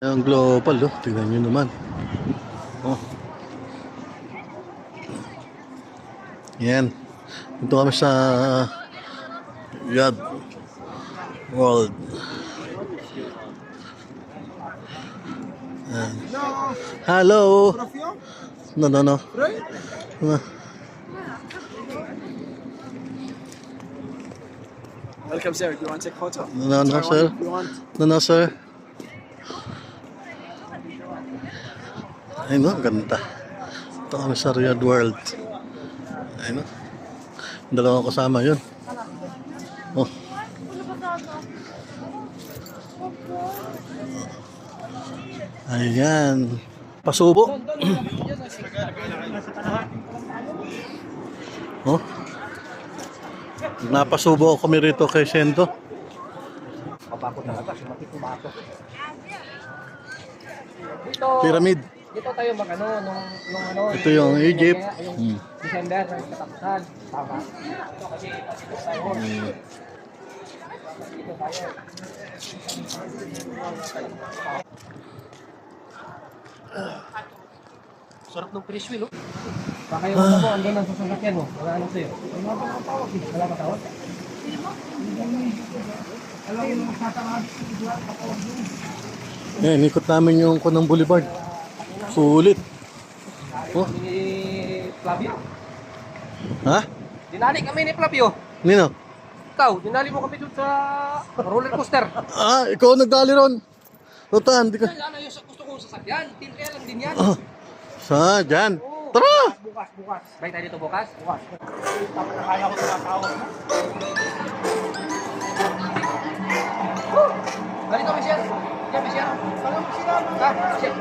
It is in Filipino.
Ang global, oh. Tingnan nyo naman. Oh. Yan. Ito kami sa Yacht World. Yan. Hello. No. No. Welcome, sir. Do you want to take a photo? No, sir. No, sir. Ay no, ganda. Ito kami sa Yacht World. Ay no. Dalawang kasama yun. Oh. Ayan. Pasubo. Oh. Napasubo kami rito kay Sento. Pyramid. Dito tayo mag-ano, nung ano. Ito yung Egypt. Yung December, ng katapusan. Tama. Kasi tayo. Dito tayo. Sarap ng fish wheel, oh. Baka yung ano mo, andun ang sasakyan mo. Wala ano sa'yo. Wala pa tawag, eh. Wala pa tawag. Alam yung magtatawag. Yan, ikot namin yung Kunang Boulevard. Sulit. Oh. Ni Flavio. Ha? Dinali kami ni Flavio. Nino? Ikaw, dinali mo kami dun sa roller coaster. Ah, ikaw nagdali ron. Rotan, di ka. Ano yung gusto kong sasakyan? Tinriya lang din yan. Ah, sa dyan. Oo. Tara! Bukas. Balik tayo dito bukas? Bukas. Tapos na kaya ko tumatawag mo. Ganito, Michelle. Yan, Michelle. Parang sila.